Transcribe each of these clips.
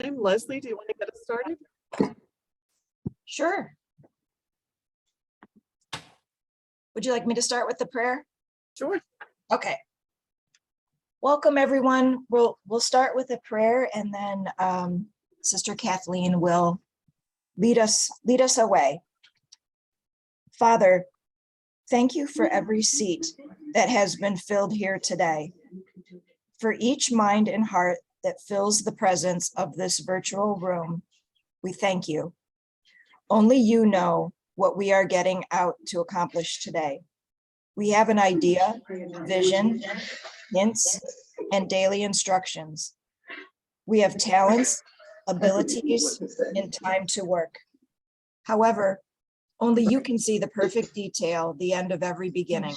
Leslie, do you want to get us started? Sure. Would you like me to start with the prayer? Sure. Okay. Welcome, everyone. We'll start with a prayer, and then Sister Kathleen will lead us away. Father, thank you for every seat that has been filled here today, for each mind and heart that fills the presence of this virtual room. We thank you. Only you know what we are getting out to accomplish today. We have an idea, vision, hints, and daily instructions. We have talents, abilities, and time to work. However, only you can see the perfect detail, the end of every beginning.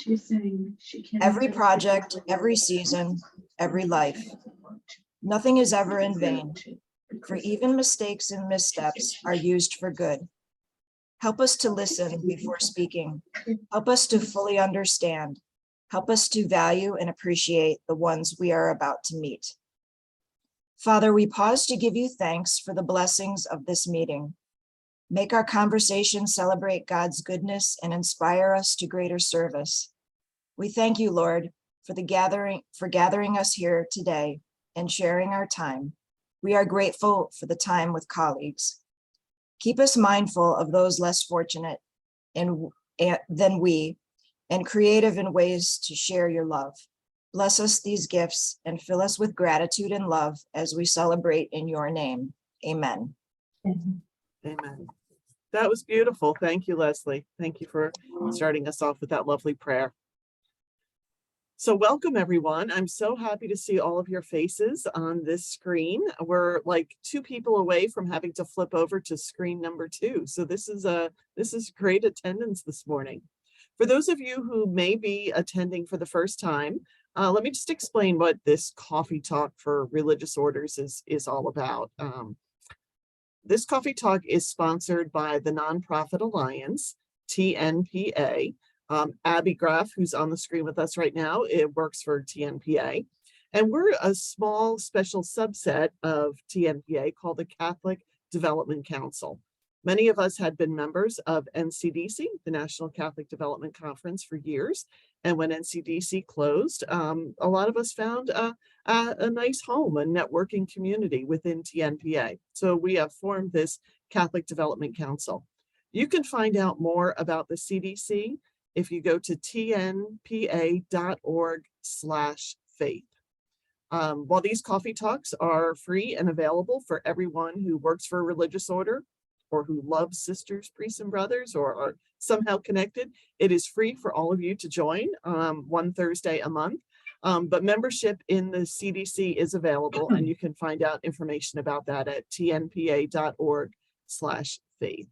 Every project, every season, every life. Nothing is ever in vain, for even mistakes and missteps are used for good. Help us to listen before speaking. Help us to fully understand. Help us to value and appreciate the ones we are about to meet. Father, we pause to give you thanks for the blessings of this meeting. Make our conversation celebrate God's goodness and inspire us to greater service. We thank you, Lord, for gathering us here today and sharing our time. We are grateful for the time with colleagues. Keep us mindful of those less fortunate than we, and creative in ways to share your love. Bless us these gifts and fill us with gratitude and love as we celebrate in your name. Amen. Amen. That was beautiful. Thank you, Leslie. Thank you for starting us off with that lovely prayer. So welcome, everyone. I'm so happy to see all of your faces on this screen. We're like 2 people away from having to flip over to screen number 2. So this is great attendance this morning. For those of you who may be attending for the first time, let me just explain what this coffee talk for religious orders is all about. This coffee talk is sponsored by the Nonprofit Alliance, TNPA. Abby Graff, who's on the screen with us right now, it works for TNPA. And we're a small special subset of TNPA called the Catholic Development Council. Many of us had been members of NCDC, the National Catholic Development Conference, for years. And when NCDC closed, a lot of us found a nice home, a networking community within TNPA. So we have formed this Catholic Development Council. You can find out more about the CDC if you go to tnpa.org/faith. While these coffee talks are free and available for everyone who works for a religious order or who loves sisters, priests, and brothers, or are somehow connected, it is free for all of you to join one Thursday a month. But membership in the CDC is available, and you can find out information about that at tnpa.org/faith.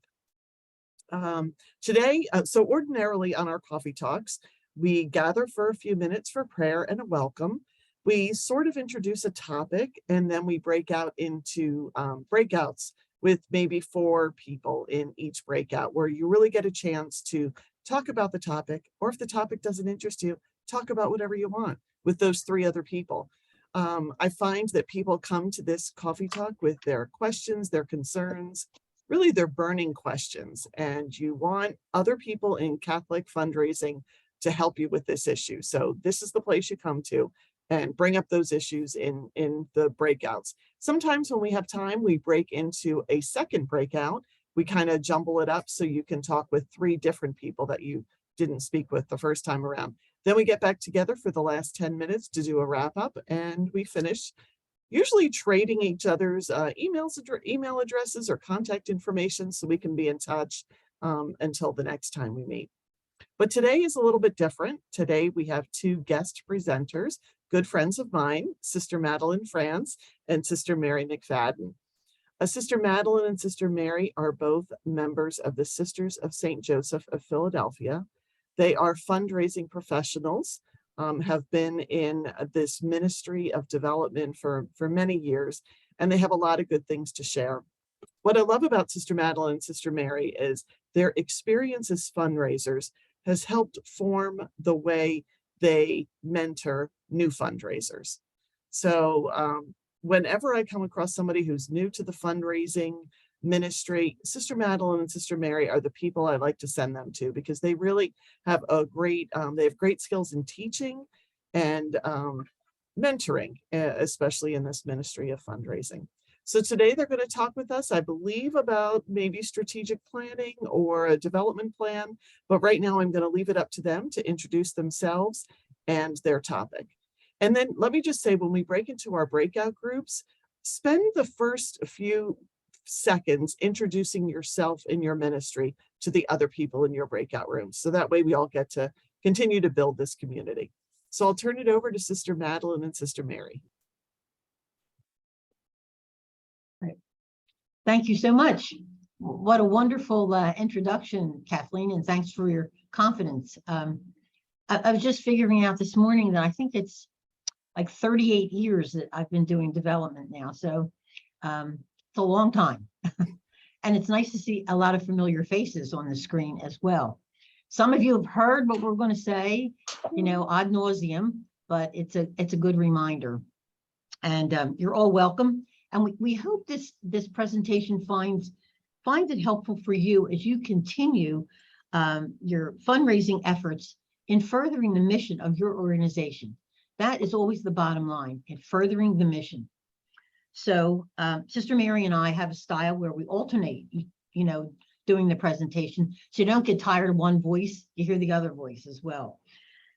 Today, so ordinarily on our coffee talks, we gather for a few minutes for prayer and a welcome. We sort of introduce a topic, and then we break out into breakouts with maybe 4 people in each breakout, where you really get a chance to talk about the topic, or if the topic doesn't interest you, talk about whatever you want with those 3 other people. I find that people come to this coffee talk with their questions, their concerns, really they're burning questions, and you want other people in Catholic fundraising to help you with this issue. So this is the place you come to and bring up those issues in the breakouts. Sometimes when we have time, we break into a second breakout. We kind of jumble it up so you can talk with 3 different people that you didn't speak with the first time around. Then we get back together for the last 10 minutes to do a wrap up, and we finish usually trading each other's email addresses or contact information so we can be in touch until the next time we meet. But today is a little bit different. Today we have 2 guest presenters, good friends of mine, Sister Madeline Franze and Sister Mary McFadden. Sister Madeline and Sister Mary are both members of the Sisters of St. Joseph of Philadelphia. They are fundraising professionals, have been in this ministry of development for many years, and they have a lot of good things to share. What I love about Sister Madeline and Sister Mary is their experience as fundraisers has helped form the way they mentor new fundraisers. So whenever I come across somebody who's new to the fundraising ministry, Sister Madeline and Sister Mary are the people I like to send them to, because they really have they have great skills in teaching and mentoring, especially in this ministry of fundraising. So today they're going to talk with us, I believe, about maybe strategic planning or a development plan. But right now I'm going to leave it up to them to introduce themselves and their topic. And then let me just say, when we break into our breakout groups, spend the first few seconds introducing yourself and your ministry to the other people in your breakout rooms. So that way we all get to continue to build this community. So I'll turn it over to Sister Madeline and Sister Mary. Right. Thank you so much. What a wonderful introduction, Kathleen, and thanks for your confidence. I was just figuring out this morning that I think it's like 38 years that I've been doing development now. So it's a long time. And it's nice to see a lot of familiar faces on the screen as well. Some of you have heard what we're going to say, ad nauseum, but it's a good reminder. And you're all welcome. And we hope this presentation finds it helpful for you as you continue your fundraising efforts in furthering the mission of your organization. That is always the bottom line, in furthering the mission. So Sister Mary and I have a style where we alternate, doing the presentation, so you don't get tired of one voice, you hear the other voice as well.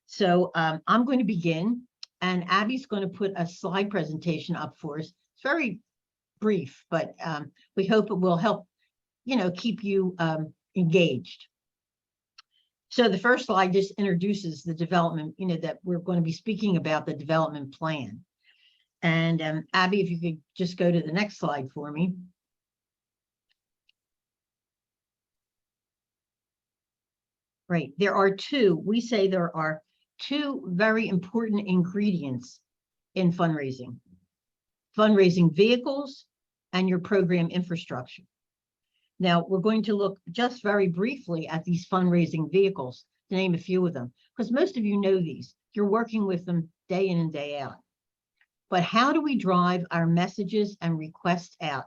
So I'm going to begin, and Abby's going to put a slide presentation up for us. It's very brief, but we hope it will help, keep you engaged. So the first slide just introduces the development, that we're going to be speaking about, the development plan. And Abby, if you could just go to the next slide for me. Right, we say there are two very important ingredients in fundraising vehicles and your program infrastructure. Now, we're going to look just very briefly at these fundraising vehicles, to name a few of them, because most of you know these. You're working with them day in and day out. But how do we drive our messages and requests out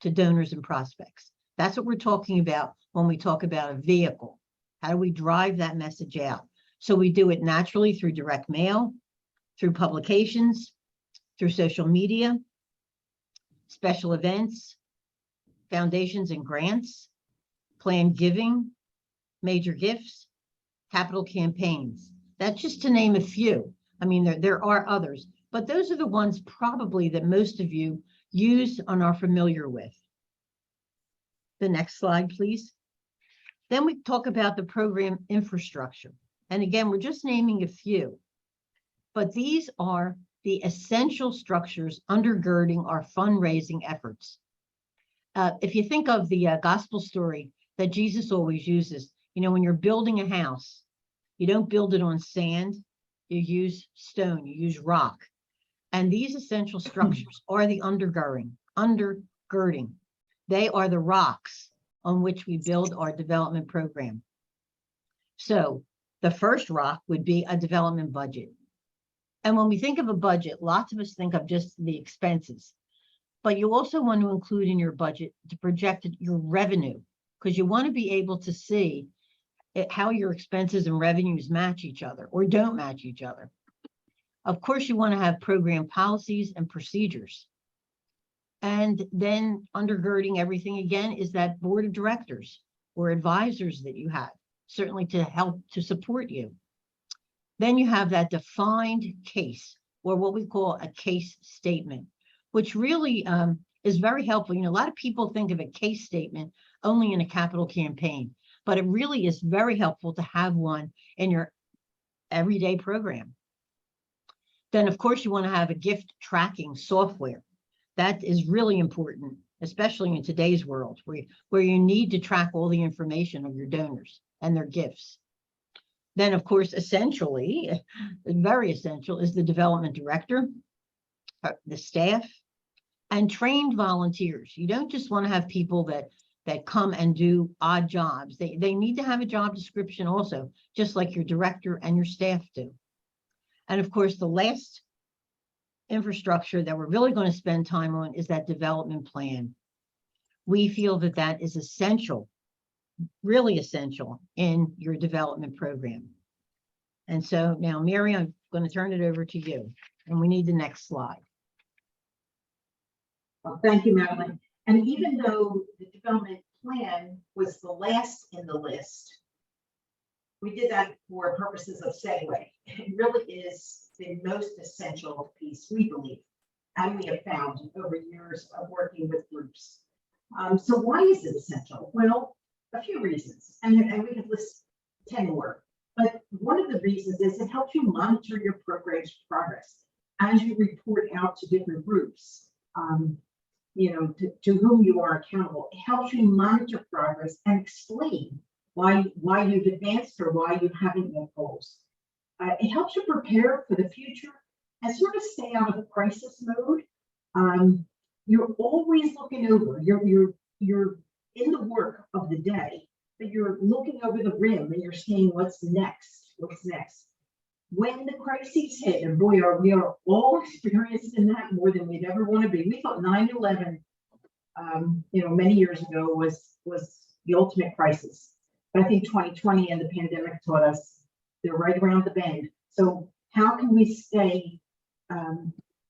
to donors and prospects? That's what we're talking about when we talk about a vehicle. How do we drive that message out? So we do it naturally through direct mail, through publications, through social media, special events, foundations and grants, planned giving, major gifts, capital campaigns. That's just to name a few. I mean, there are others, but those are the ones probably that most of you use and are familiar with. The next slide, please. Then we talk about the program infrastructure. And again, we're just naming a few, but these are the essential structures undergirding our fundraising efforts. If you think of the gospel story that Jesus always uses, when you're building a house, you don't build it on sand, you use stone, you use rock. And these essential structures are the undergirding. They are the rocks on which we build our development program. So the first rock would be a development budget. And when we think of a budget, lots of us think of just the expenses, but you also want to include in your budget to project your revenue, because you want to be able to see how your expenses and revenues match each other or don't match each other. Of course, you want to have program policies and procedures. And then undergirding everything again is that board of directors or advisors that you have, certainly to help to support you. Then you have that defined case, or what we call a case statement, which really is very helpful. A lot of people think of a case statement only in a capital campaign, but it really is very helpful to have one in your everyday program. Then, of course, you want to have a gift tracking software. That is really important, especially in today's world, where you need to track all the information of your donors and their gifts. Then, of course, essentially, very essential, is the development director, the staff, and trained volunteers. You don't just want to have people that come and do odd jobs. They need to have a job description also, just like your director and your staff do. And of course, the last infrastructure that we're really going to spend time on is that development plan. We feel that that is essential, really essential in your development program. And so now, Mary, I'm going to turn it over to you, and we need the next slide. Well, thank you, Madeline. And even though the development plan was the last in the list, we did that for purposes of segue. It really is the most essential piece, we believe, and we have found over years of working with groups. So why is it essential? Well, a few reasons, and we could list 10 more. But one of the reasons is it helps you monitor your program's progress as you report out to different groups, to whom you are accountable. It helps you monitor progress and explain why you've advanced or why you haven't met goals. It helps you prepare for the future and sort of stay out of crisis mode. You're always looking over. You're in the work of the day, but you're looking over the rim and you're seeing what's next. What's next? When the crises hit, and boy, we are all experienced in that more than we'd ever want to be. We thought 9/11, many years ago was the ultimate crisis. But I think 2020 and the pandemic taught us they're right around the bend. So how can we stay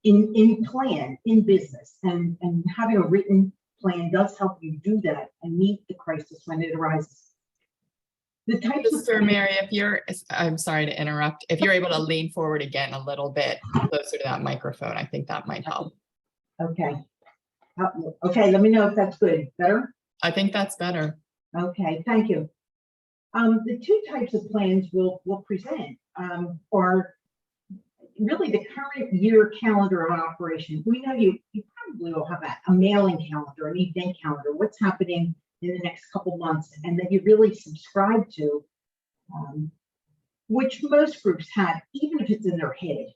in plan, in business, and having a written plan does help you do that and meet the crisis when it arises. The types Sister Mary, I'm sorry to interrupt. If you're able to lean forward again a little bit closer to that microphone, I think that might help. Okay. Okay, let me know if that's good. Better? I think that's better. Okay, thank you. The two types of plans we'll present are really the current year calendar of operation. We know you probably will have a mailing calendar, an event calendar, what's happening in the next couple months, and that you really subscribe to, which most groups have, even if it's in their head.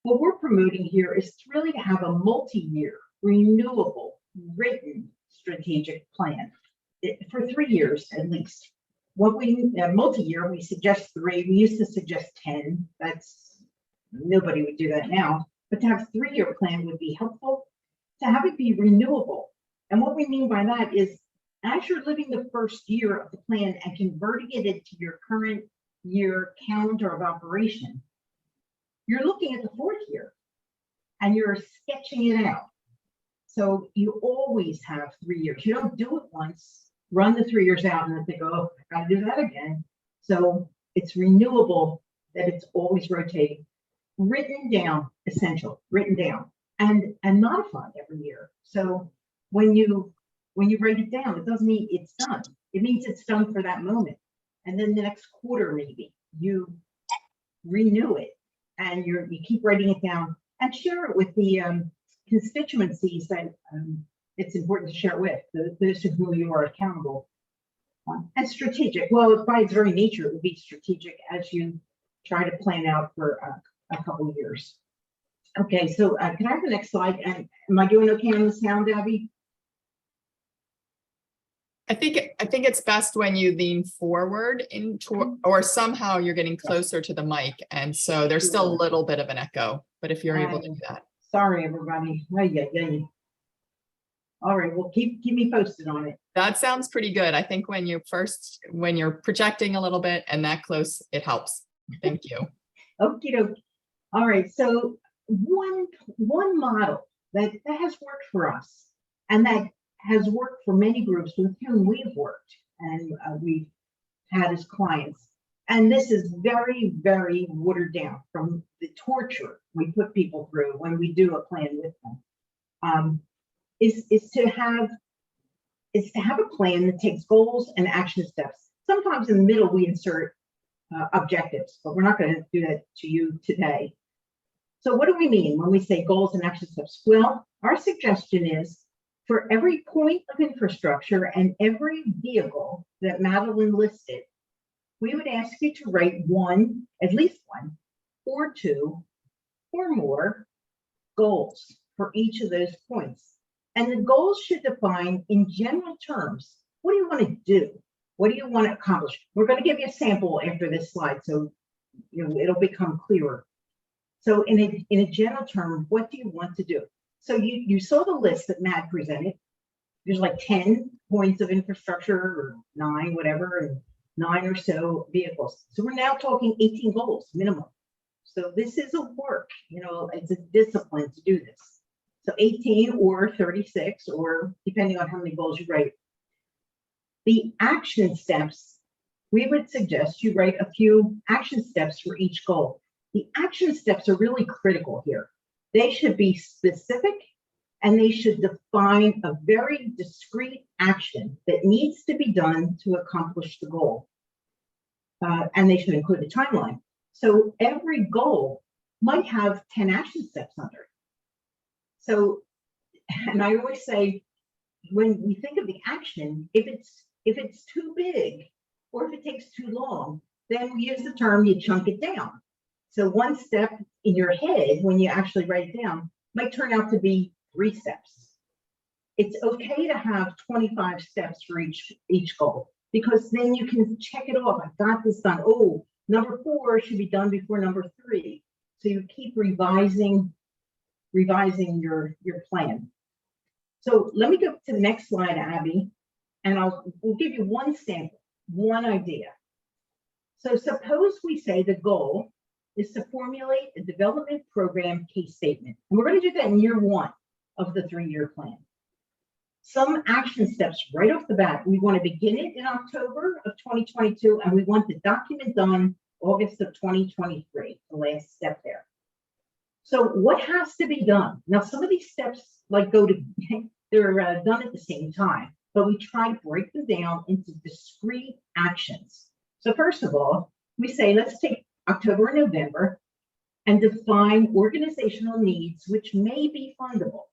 What we're promoting here is really to have a multi-year, renewable, written strategic plan for 3 years at least. What we multi-year, we suggest 3. We used to suggest 10. Nobody would do that now. But to have a 3-year plan would be helpful. To have it be renewable, and what we mean by that is, as you're living the first year of the plan and converting it into your current year calendar of operation, you're looking at the 4th year and you're sketching it out. So you always have 3 years. You don't do it once, run the 3 years out, and then think, oh, I gotta do that again. So it's renewable, that it's always rotating. Written down, essential, written down, and modified every year. So when you write it down, it doesn't mean it's done. It means it's done for that moment. And then the next quarter, maybe you renew it and you keep writing it down and share it with the constituencies that it's important to share with, those to whom you are accountable. And strategic, well, by its very nature, it would be strategic as you try to plan out for a couple of years. Okay, so can I have the next slide? And am I doing okay on the sound, Abby? I think it's best when you lean forward into, or somehow you're getting closer to the mic, and so there's still a little bit of an echo. But if you're able to do that. Sorry, everybody. All right, well, keep me posted on it. That sounds pretty good. I think when you're projecting a little bit and that close, it helps. Thank you. Okie dokie. All right, so one model that has worked for us, and that has worked for many groups with whom we've worked and we've had as clients. And this is very, very watered down from the torture we put people through when we do a plan with them. Is to have a plan that takes goals and action steps. Sometimes in the middle we insert objectives, but we're not going to do that to you today. So what do we mean when we say goals and action steps? Well, our suggestion is, for every point of infrastructure and every vehicle that Madeline listed, we would ask you to write at least one, or 2, or more goals for each of those points. And the goals should define in general terms, what do you want to do? What do you want to accomplish? We're going to give you a sample after this slide, so it'll become clearer. So in a general term, what do you want to do? So you saw the list that Matt presented. There's like 10 points of infrastructure or 9, whatever, and 9 or so vehicles. So we're now talking 18 goals minimum. So this is a work, it's a discipline to do this. So 18 or 36, or depending on how many goals you write. The action steps, we would suggest you write a few action steps for each goal. The action steps are really critical here. They should be specific and they should define a very discrete action that needs to be done to accomplish the goal. And they should include a timeline. So every goal might have 10 action steps under it. So, and I always say, when we think of the action, if it's too big or if it takes too long, then we use the term, you chunk it down. So one step in your head, when you actually write it down, might turn out to be 3 steps. It's okay to have 25 steps for each goal, because then you can check it off. I've got this done. Oh, number 4 should be done before number 3. So you keep revising your plan. So let me go to the next slide, Abby, and we'll give you one sample, one idea. So suppose we say the goal is to formulate a development program case statement. And we're going to do that in year 1 of the 3-year plan. Some action steps right off the bat. We want to begin it in October of 2022, and we want the document done August of 2023, the last step there. So what has to be done? Now, some of these steps they're done at the same time, but we try to break them down into discrete actions. So first of all, we say, let's take October and November and define organizational needs, which may be fundable.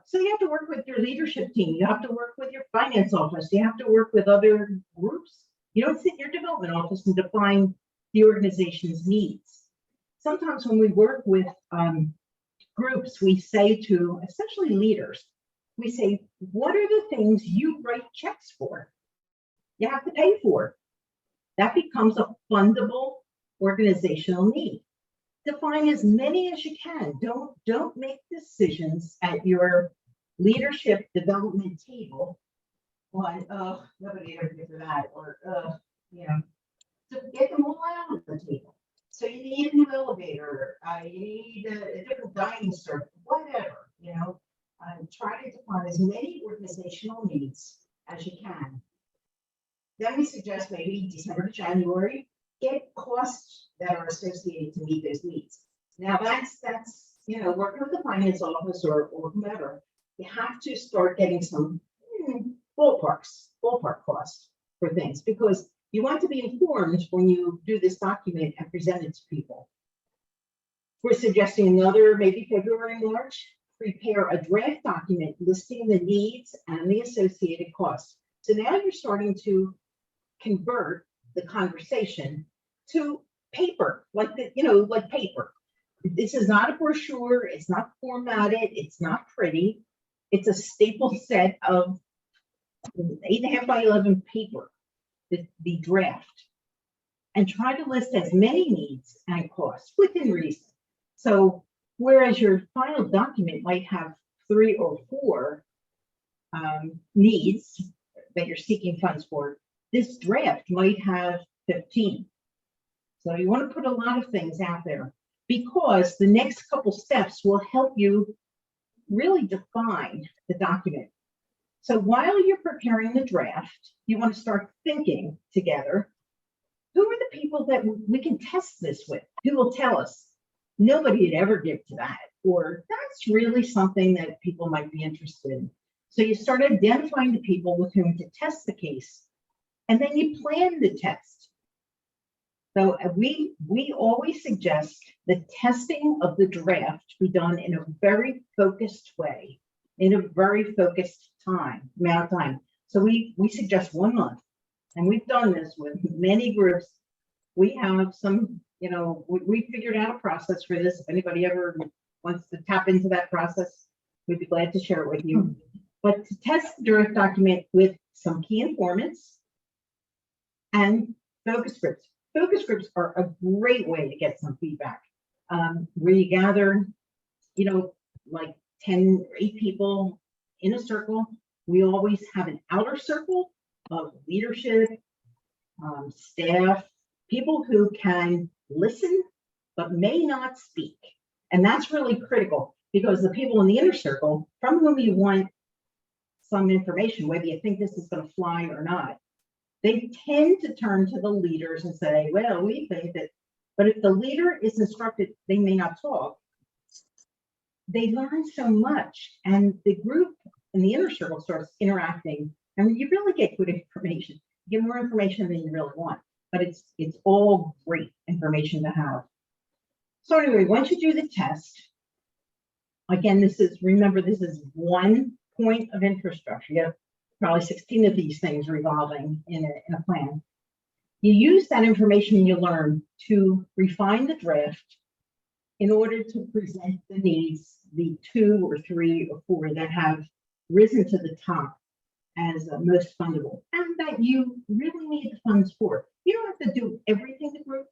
So you have to work with your leadership team. You have to work with your finance office. You have to work with other groups. You don't sit in your development office and define the organization's needs. Sometimes when we work with groups, we say to, especially leaders, we say, what are the things you write checks for? You have to pay for. That becomes a fundable organizational need. Define as many as you can. Don't make decisions at your leadership development table on, nobody ever gets that, or, to get them all out of the table. So you need a new elevator, you need a different dining circle, whatever, try to define as many organizational needs as you can. Then we suggest maybe December to January, get costs that are associated to meet those needs. Now that's working with the finance office or whomever, you have to start getting some ballpark costs for things, because you want to be informed when you do this document and present it to people. We're suggesting another, maybe February, March, prepare a draft document listing the needs and the associated costs. So now you're starting to convert the conversation to paper, like paper. This is not a brochure, it's not formatted, it's not pretty. It's a staple set of 8.5 by 11 paper, the draft, and try to list as many needs and costs within reason. So whereas your final document might have 3 or 4 needs that you're seeking funds for, this draft might have 15. So you want to put a lot of things out there, because the next couple steps will help you really define the document. So while you're preparing the draft, you want to start thinking together, who are the people that we can test this with? Who will tell us, nobody would ever give to that, or that's really something that people might be interested in. So you start identifying the people with whom to test the case, and then you plan the test. So we always suggest the testing of the draft be done in a very focused way, in a very focused amount of time. So we suggest 1 month, and we've done this with many groups. We have some, we figured out a process for this. If anybody ever wants to tap into that process, we'd be glad to share it with you. But to test the draft document with some key informants and focus groups. Focus groups are a great way to get some feedback. where you gather, like 10 or 8 people in a circle. We always have an outer circle of leadership, staff, people who can listen but may not speak. And that's really critical because the people in the inner circle from whom you want some information, whether you think this is going to fly or not, they tend to turn to the leaders and say, well, we think that, but if the leader is instructed, they may not talk. They learn so much, and the group in the inner circle starts interacting, and you really get good information. You get more information than you really want, but it's all great information to have. So anyway, once you do the test, again, remember, this is one point of infrastructure. You have probably 16 of these things revolving in a plan. You use that information you learn to refine the draft in order to present the needs, the 2 or 3 or 4 that have risen to the top as most fundable, and that you really need the funds for. You don't have to do everything the group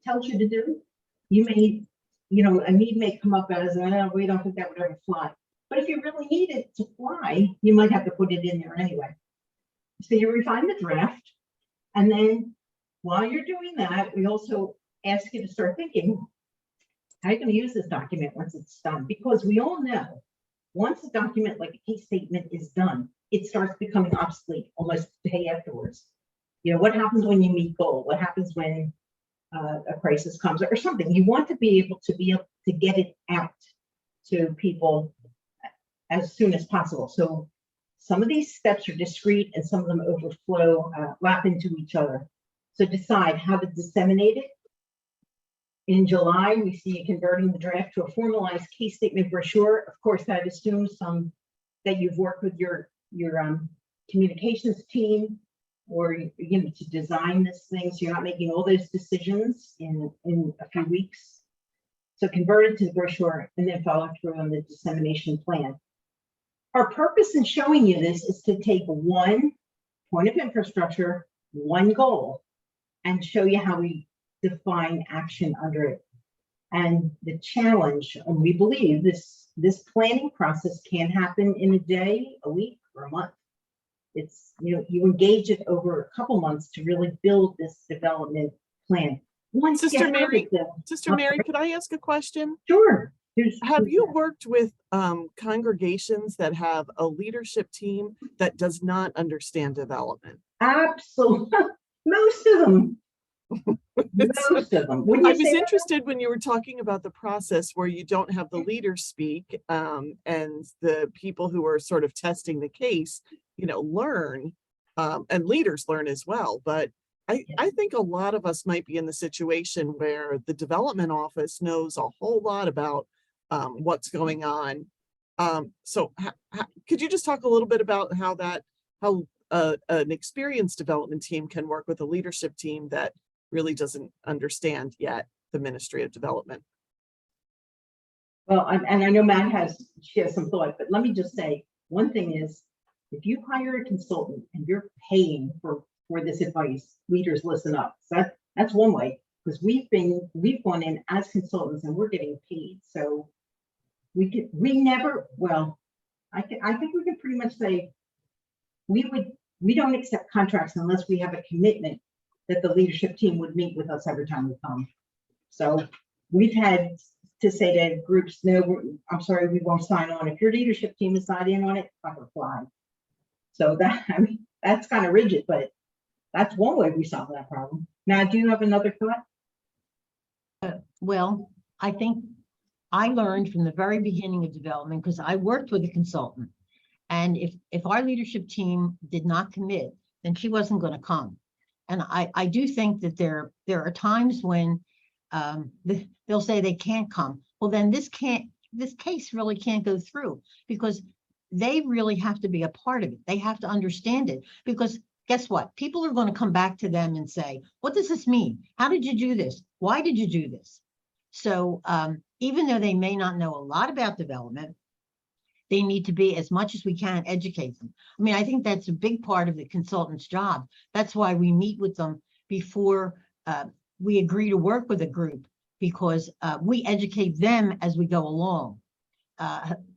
tells you to do. You may, a need may come up as, we don't think that would ever fly. But if you really need it to fly, you might have to put it in there anyway. So you refine the draft, and then while you're doing that, we also ask you to start thinking, how are you going to use this document once it's done? Because we all know once a document like a case statement is done, it starts becoming obsolete almost the day afterwards. What happens when you meet goal? What happens when a crisis comes or something? You want to be able to get it out to people as soon as possible. So some of these steps are discrete and some of them overflow, lap into each other. So decide how to disseminate it. In July, we see you converting the draft to a formalized case statement brochure. Of course, that assumes that you've worked with your communications team or to design this thing, so you're not making all those decisions in a few weeks. So convert it to the brochure and then follow through on the dissemination plan. Our purpose in showing you this is to take one point of infrastructure, one goal, and show you how we define action under it. And the challenge, and we believe this planning process can happen in a day, a week, or a month. It's, you engage it over a couple months to really build this development plan. Once Sister Mary, could I ask a question? Sure. Have you worked with congregations that have a leadership team that does not understand development? Absolutely. Most of them. Most of them. I was interested when you were talking about the process where you don't have the leaders speak and the people who are sort of testing the case, learn, and leaders learn as well. But I think a lot of us might be in the situation where the development office knows a whole lot about what's going on. So could you just talk a little bit about how an experienced development team can work with a leadership team that really doesn't understand yet the Ministry of Development? Well, and I know Matt has some thought, but let me just say, one thing is, if you hire a consultant and you're paying for this advice, leaders listen up. So that's one way, because we've gone in as consultants and we're getting paid. So I think we can pretty much say we don't accept contracts unless we have a commitment that the leadership team would meet with us every time we come. So we've had to say to groups, no, I'm sorry, we won't sign on. If your leadership team is not in on it, it's not gonna fly. So that's kind of rigid, but that's one way we solve that problem. Now, do you have another thought? Well, I think I learned from the very beginning of development, because I worked with a consultant, and if our leadership team did not commit, then she wasn't going to come. And I do think that there are times when they'll say they can't come. Well, then this case really can't go through, because they really have to be a part of it. They have to understand it, because guess what? People are going to come back to them and say, what does this mean? How did you do this? Why did you do this? So even though they may not know a lot about development, they need to be, as much as we can, educate them. I mean, I think that's a big part of the consultant's job. That's why we meet with them before we agree to work with a group, because we educate them as we go along,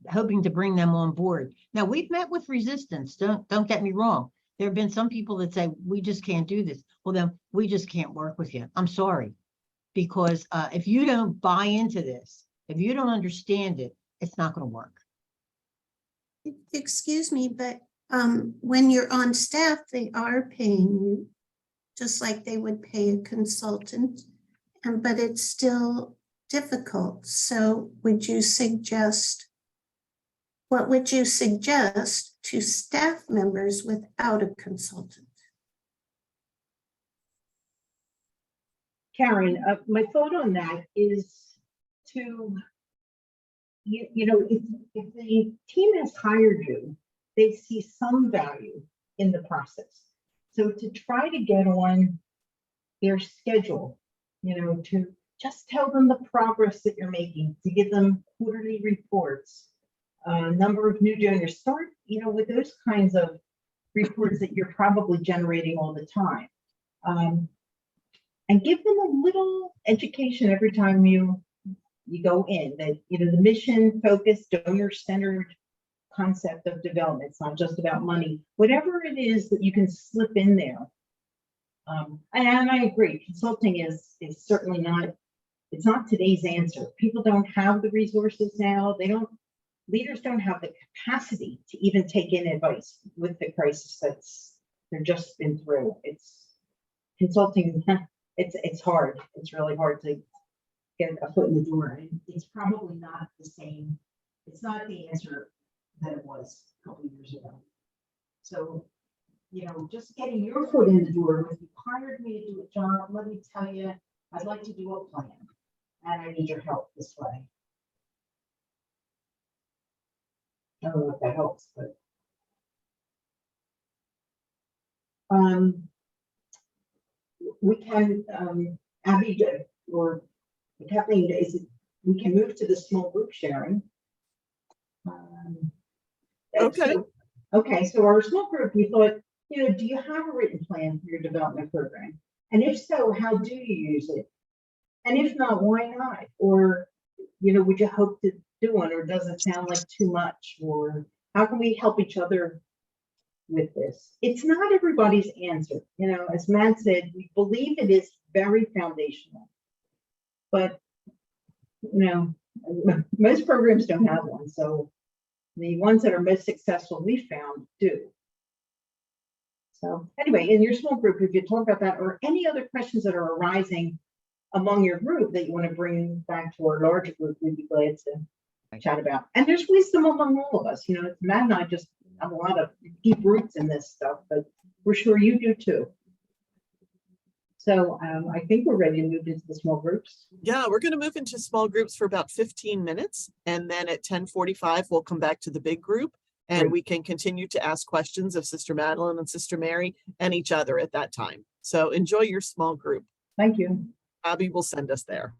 hoping to bring them on board. Now, we've met with resistance. Don't get me wrong. There have been some people that say, we just can't do this. Well, then we just can't work with you. I'm sorry. Because if you don't buy into this, if you don't understand it, it's not going to work. Excuse me, but when you're on staff, they are paying you, just like they would pay a consultant, but it's still difficult. So what would you suggest to staff members without a consultant? Karen, my thought on that is to, if the team has hired you, they see some value in the process. So to try to get on their schedule, to just tell them the progress that you're making, to give them quarterly reports, number of new donors, start, with those kinds of reports that you're probably generating all the time. And give them a little education every time you go in, that, the mission focused, donor-centered concept of development. It's not just about money. Whatever it is that you can slip in there. And I agree, consulting is certainly not, it's not today's answer. People don't have the resources now. Leaders don't have the capacity to even take in advice with the crisis they've just been through. It's consulting. It's hard. It's really hard to get a foot in the door. And it's probably not the same. It's not the answer that it was a couple of years ago. So, just getting your foot in the door. If you hired me to do a job, let me tell you, I'd like to do a plan, and I need your help this way. I don't know if that helps, but we can, Abby or Kathleen, we can move to the small group sharing. Okay. So our small group, we thought, do you have a written plan for your development program? And if so, how do you use it? And if not, why not? Or, would you hope to do one, or does it sound like too much? Or how can we help each other with this? It's not everybody's answer. As Matt said, we believe it is very foundational, but most programs don't have one. So the ones that are most successful, we found, do. So anyway, in your small group, if you talk about that or any other questions that are arising among your group that you want to bring back to our larger group, we'd be glad to chat about. And there's wisdom among all of us. Matt and I just have a lot of deep roots in this stuff, but we're sure you do too. So I think we're ready to move into the small groups. Yeah, we're going to move into small groups for about 15 minutes. And then at 10:45, we'll come back to the big group and Great. we can continue to ask questions of Sister Madeline and Sister Mary and each other at that time. So enjoy your small group. Thank you. Abby will send us there.